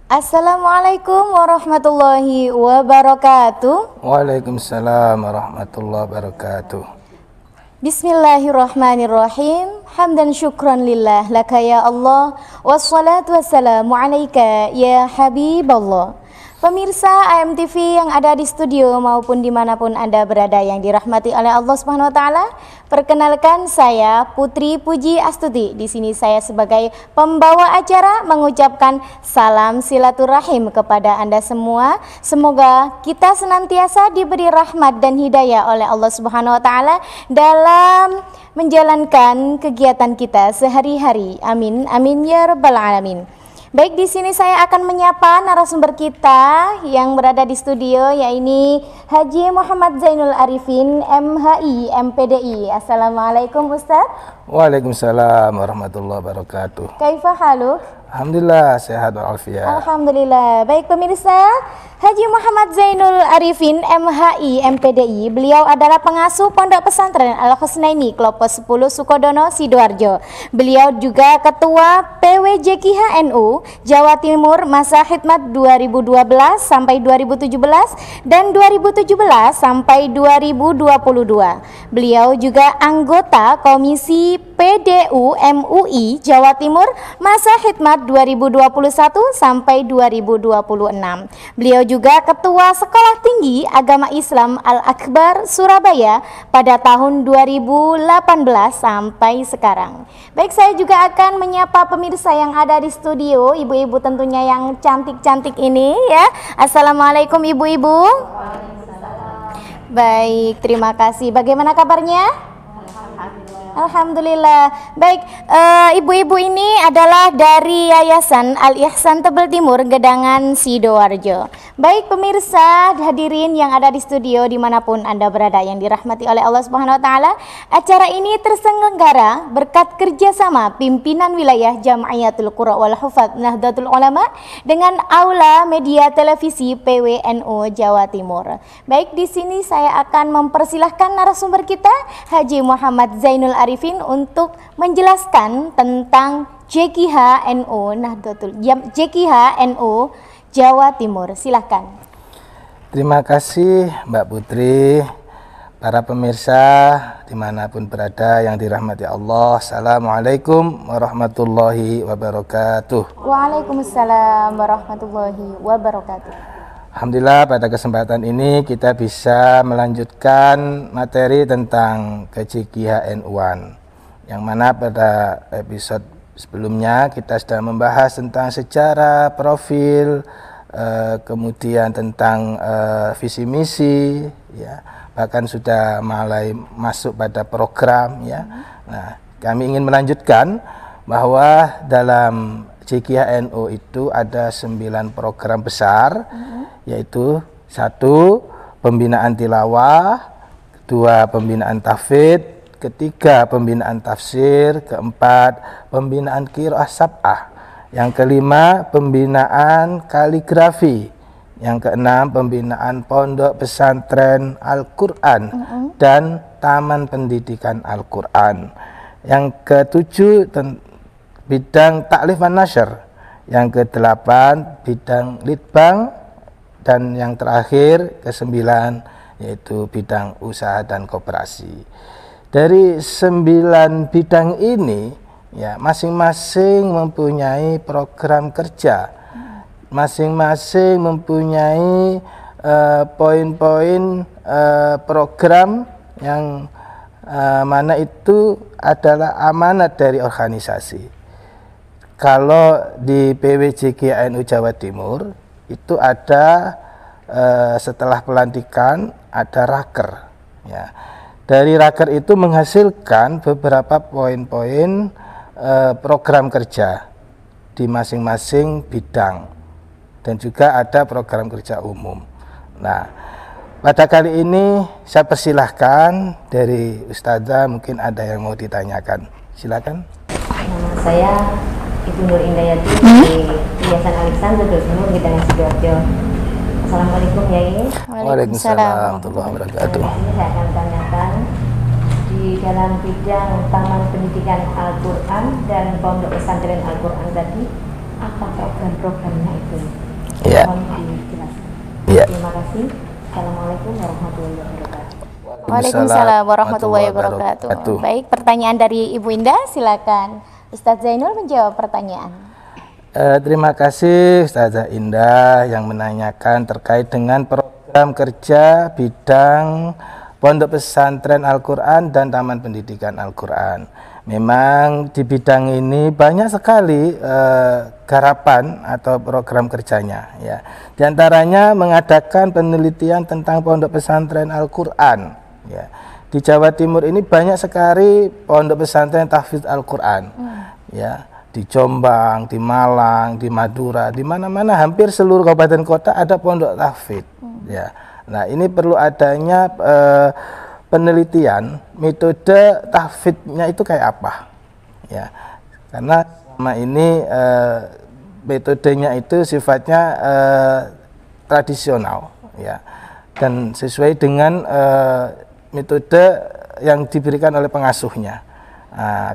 Assalamualaikum warahmatullahi wabarakatuh. Waalaikumsalam warahmatullahi wabarakatuh. Bismillahirrahmanirrahim. Hamdan syukran lillah laka ya Allah, wassalatu wassalamu alaika ya Habiballah. Pemirsa AMTV yang ada di studio maupun dimanapun Anda berada yang dirahmati oleh Allah Subhanahu wa Ta'ala, perkenalkan saya Putri Puji Astuti. Di sini saya sebagai pembawa acara mengucapkan salam silaturahim kepada Anda semua. Semoga kita senantiasa diberi rahmat dan hidayah oleh Allah Subhanahu wa Ta'ala dalam menjalankan kegiatan kita sehari-hari. Amin amin ya rabbal alamin. Baik, di sini saya akan menyapa narasumber kita yang berada di studio, yaitu Haji Muhammad Zainul Arifin, MHI, MPDI. Assalamualaikum Ustaz. Waalaikumsalam warahmatullahi wabarakatuh. Kaifa haluk? Alhamdulillah sehat walafiat. Alhamdulillah. Baik pemirsa, Haji Muhammad Zainul Arifin, MHI, MPDI. Beliau adalah pengasuh Pondok Pesantren Al-Husnaini, Klopo 10 Sukodono, Sidoarjo. Beliau juga Ketua PWJKIH-NU Jawa Timur masa khidmat 2012 sampai 2017 dan 2017 sampai 2022. Beliau juga anggota Komisi PDU MUI Jawa Timur masa khidmat 2021 sampai 2026. Beliau juga Ketua Sekolah Tinggi Agama Islam Al-Akbar Surabaya pada tahun 2018 sampai sekarang. Baik, saya juga akan menyapa pemirsa yang ada di studio, ibu-ibu tentunya yang cantik-cantik ini ya. Assalamualaikum ibu-ibu. Baik, terima kasih. Bagaimana kabarnya? Alhamdulillah. Baik, ibu-ibu ini adalah dari Yayasan Al-Ihsan Tebel Timur, Gedangan, Sidoarjo. Baik pemirsa hadirin yang ada di studio dimanapun Anda berada yang dirahmati oleh Allah Subhanahu wa Ta'ala, acara ini terselenggara berkat kerjasama pimpinan wilayah Jam'iyatul Qura wal Hufadz Nahdlatul Ulama dengan Aula Media Televisi PWNU Jawa Timur. Baik, di sini saya akan mempersilahkan narasumber kita Haji Muhammad Zainul Arifin untuk menjelaskan tentang JKIH-NU JKIH-NU Jawa Timur. Silahkan. Terima kasih Mbak Putri. Para pemirsa dimanapun berada yang dirahmati Allah, Assalamualaikum warahmatullahi wabarakatuh. Waalaikumsalam warahmatullahi wabarakatuh. Alhamdulillah pada kesempatan ini kita bisa melanjutkan materi tentang JKIH-NU-an, yang mana pada episode sebelumnya kita sudah membahas tentang sejarah, profil, kemudian tentang visi misi, ya, bahkan sudah mulai masuk pada program, ya. Nah, kami ingin melanjutkan bahwa dalam JKIH-NU itu ada 9 program besar, yaitu 1. Pembinaan tilawah, 2. Pembinaan tahfidz, 3. Pembinaan tafsir, 4. Pembinaan qiraah sab'ah, yang 5. Pembinaan kaligrafi, yang 6. Pembinaan pondok pesantren Al-Quran dan taman pendidikan Al-Quran, yang 7. bidang taklif wan nasyr, yang 8. bidang litbang, dan yang terakhir 9 yaitu bidang usaha dan koperasi. Dari 9 bidang ini, ya, masing-masing mempunyai program kerja, masing-masing mempunyai poin-poin program yang mana itu adalah amanat dari organisasi. Kalau di PWJKIH-NU Jawa Timur itu ada setelah pelantikan ada raker, ya. Dari raker itu menghasilkan beberapa poin-poin program kerja di masing-masing bidang, dan juga ada program kerja umum. Nah, pada kali ini saya persilahkan dari Ustazah, mungkin ada yang mau ditanyakan. Silakan. Nama saya Ibu Nur Indayati dari Yayasan Al-Ihsan Tebel Timur, Gedangan, Sidoarjo. Assalamualaikum Yai. Waalaikumsalam warahmatullahi wabarakatuh. Ini saya akan tanyakan di dalam bidang Taman Pendidikan Al-Quran dan Pondok Pesantren Al-Quran tadi, apa program-programnya itu? Ya. Mohon dijelaskan. Ya. Terima kasih. Assalamualaikum warahmatullahi wabarakatuh. Waalaikumsalam warahmatullahi wabarakatuh. Baik, pertanyaan dari Ibu Indah, silakan Ustadz Zainul menjawab pertanyaan. Terima kasih Ustazah Indah yang menanyakan terkait dengan program kerja bidang Pondok Pesantren Al-Quran dan Taman Pendidikan Al-Quran. Memang di bidang ini banyak sekali garapan atau program kerjanya. Ya. Di antaranya mengadakan penelitian tentang Pondok Pesantren Al-Quran. Ya. Di Jawa Timur ini banyak sekali Pondok Pesantren Tahfidz Al-Quran. Ya. Di Jombang, di Malang, di Madura, di mana-mana hampir seluruh kabupaten kota ada pondok tahfidz. Ya. Nah, ini perlu adanya penelitian metode tahfidznya itu kayak apa. Ya. Karena selama ini metodenya itu sifatnya tradisional, ya. Dan sesuai dengan metode yang diberikan oleh pengasuhnya.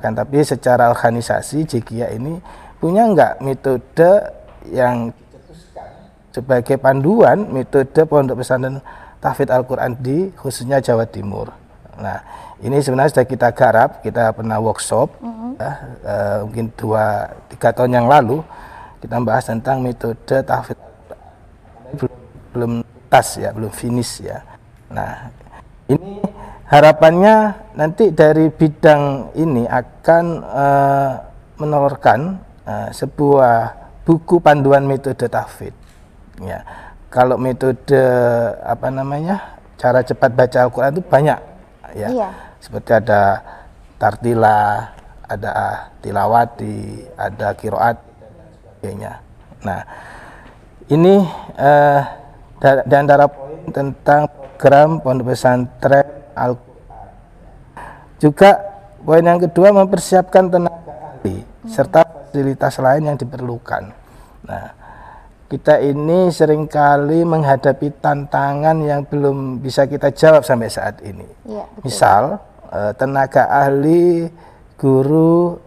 Kan tapi secara organisasi JIKIA ini punya enggak metode yang sebagai panduan metode Pondok Pesantren Tahfidz Al-Quran di khususnya Jawa Timur. Nah, ini sebenarnya sudah kita garap, kita pernah workshop mungkin 2-3 tahun yang lalu kita bahas tentang metode tahfidz belum tas ya, belum finish ya. Nah, ini harapannya nanti dari bidang ini akan menelurkan sebuah buku panduan metode tahfidz. Ya, kalau metode cara cepat baca Al-Quran itu banyak, ya. Iya. Seperti ada tartilah, ada tilawati, ada qiraat dan sebagainya. Nah, ini di antara poin tentang program Pondok Pesantren Al-Quran. Juga poin yang kedua mempersiapkan tenaga ahli serta fasilitas lain yang diperlukan. Nah, kita ini seringkali menghadapi tantangan yang belum bisa kita jawab sampai saat ini. Ya, misal tenaga ahli, guru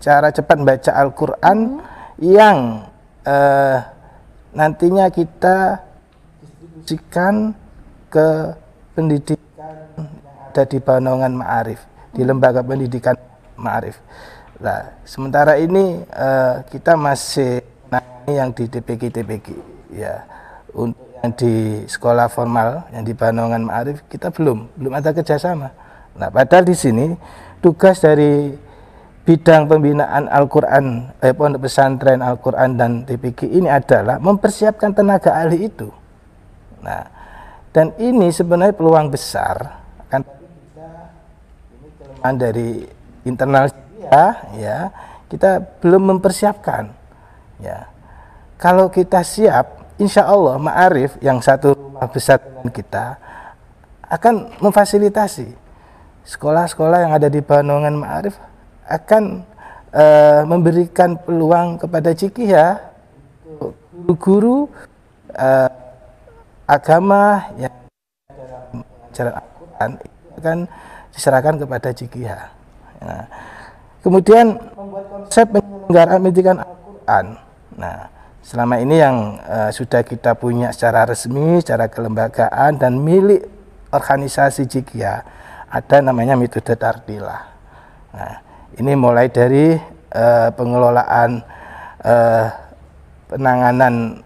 cara cepat baca Al-Quran yang nantinya kita distribusikan ke pendidikan yang ada di Banongan Ma'arif, di lembaga pendidikan Ma'arif. Nah, sementara ini kita masih yang di TPG, ya. Untuk yang di sekolah formal, yang di Banongan Ma'arif, kita belum ada kerjasama. Nah, padahal di sini tugas dari bidang pembinaan Al-Quran, Pondok Pesantren Al-Quran dan TPG ini adalah mempersiapkan tenaga ahli itu. Nah, dan ini sebenarnya peluang besar, kan ini kelemahan dari internal ya, kita belum mempersiapkan. Ya, kalau kita siap, insya Allah Ma'arif yang satu rumah besar dengan kita akan memfasilitasi sekolah-sekolah yang ada di Banongan Ma'arif akan memberikan peluang kepada JIKIA guru-guru agama yang dalam ajaran Al-Quran akan diserahkan kepada JIKIA. Nah, kemudian membuat konsep penyelenggaraan pendidikan Al-Quran. Nah, selama ini yang sudah kita punya secara resmi, secara kelembagaan dan milik organisasi JIKIA ada namanya metode tartilah. Nah, ini mulai dari pengelolaan penanganan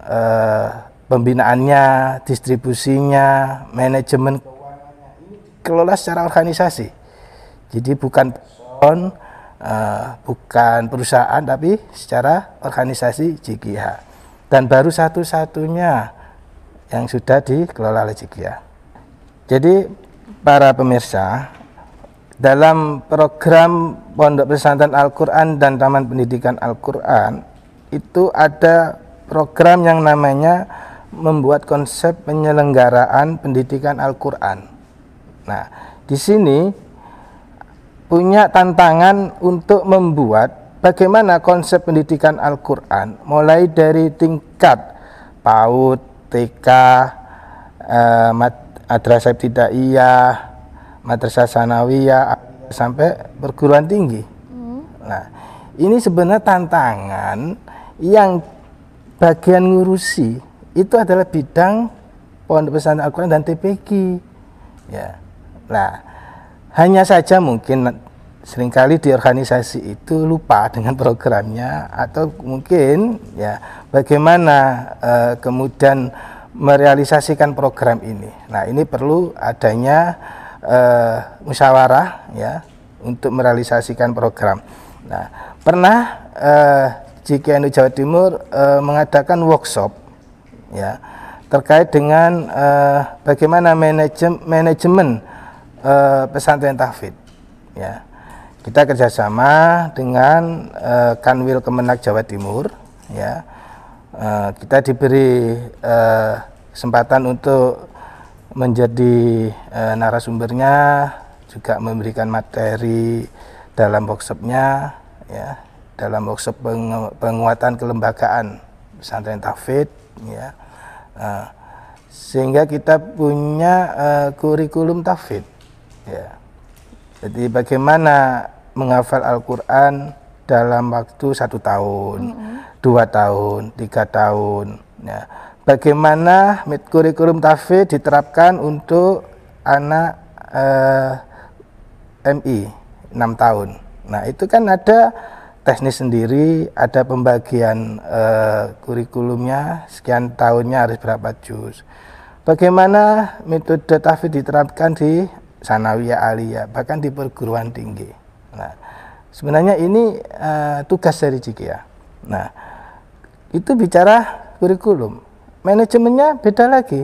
pembinaannya, distribusinya, manajemen keuangannya ini dikelola secara organisasi. Jadi bukan person, bukan perusahaan, tapi secara organisasi JIKIA. Dan baru satu-satunya yang sudah dikelola oleh JIKIA. Jadi para pemirsa, dalam program Pondok Pesantren Al-Quran dan Taman Pendidikan Al-Quran itu ada program yang namanya membuat konsep penyelenggaraan pendidikan Al-Quran. Nah, di sini punya tantangan untuk membuat bagaimana konsep pendidikan Al-Quran mulai dari tingkat PAUD, TK, Madrasah Ibtidaiyah, Madrasah Sanawiyah sampai perguruan tinggi. Nah, ini sebenarnya tantangan yang bagian ngurusi itu adalah bidang Pondok Pesantren Al-Quran dan TPQ. Ya. Nah, hanya saja mungkin seringkali di organisasi itu lupa dengan programnya, atau mungkin ya bagaimana kemudian merealisasikan program ini. Nah, ini perlu adanya musyawarah ya untuk merealisasikan program. Nah, pernah JKNU Jawa Timur mengadakan workshop ya terkait dengan bagaimana manajemen pesantren tahfidz ya. Kita kerjasama dengan Kanwil Kemenak Jawa Timur ya. Kita diberi kesempatan untuk menjadi narasumbernya, juga memberikan materi dalam workshopnya ya, dalam workshop penguatan kelembagaan pesantren tahfidz ya. Sehingga kita punya kurikulum tahfidz ya. Jadi bagaimana menghafal Al-Quran dalam waktu 1 tahun, 2 tahun, 3 tahun ya. Bagaimana kurikulum tahfidz diterapkan untuk anak MI 6 tahun. Nah, itu kan ada teknis sendiri, ada pembagian kurikulumnya, sekian tahunnya harus berapa juz. Bagaimana metode tahfidz diterapkan di sanawiyah, aliyah, bahkan di perguruan tinggi. Nah, sebenarnya ini tugas dari JIKIA. Nah, itu bicara kurikulum. Manajemennya beda lagi.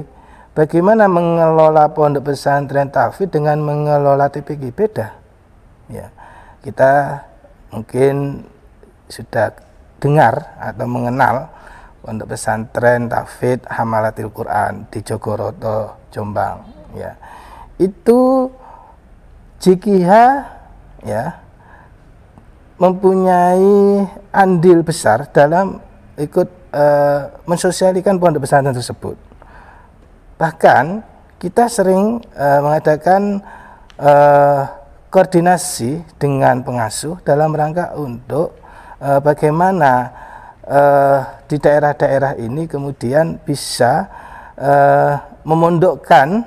Bagaimana mengelola pondok pesantren tahfidz dengan mengelola TPQ, beda. Ya, kita mungkin sudah dengar atau mengenal pondok pesantren tahfidz Hamalatil Quran di Jogoroto, Jombang. Ya, itu JKH ya mempunyai andil besar dalam ikut mensosialisasikan pondok pesantren tersebut. Bahkan kita sering mengadakan koordinasi dengan pengasuh dalam rangka untuk bagaimana di daerah-daerah ini kemudian bisa memondokkan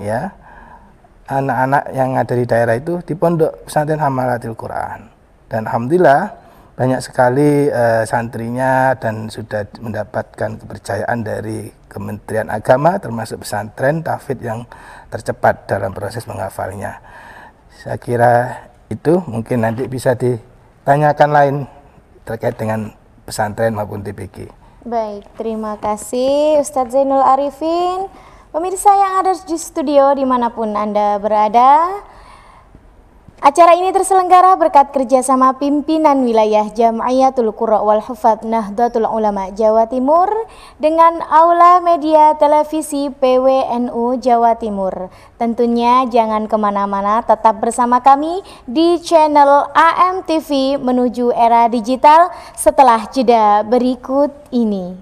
ya anak-anak yang ada di daerah itu di pondok pesantren Hamalatil Quran. Dan alhamdulillah banyak sekali santrinya dan sudah mendapatkan kepercayaan dari Kementerian Agama, termasuk pesantren tahfidz yang tercepat dalam proses menghafalnya. Saya kira itu mungkin nanti bisa ditanyakan lain terkait dengan pesantren maupun TPQ. Baik, terima kasih Ustadz Zainul Arifin. Pemirsa yang ada di studio dimanapun Anda berada, acara ini terselenggara berkat kerjasama pimpinan wilayah Jam'iyatul Qurra wal Hufadz Nahdlatul Ulama Jawa Timur dengan Aula Media Televisi PWNU Jawa Timur. Tentunya jangan kemana-mana, tetap bersama kami di channel AMTV menuju era digital setelah jeda berikut ini.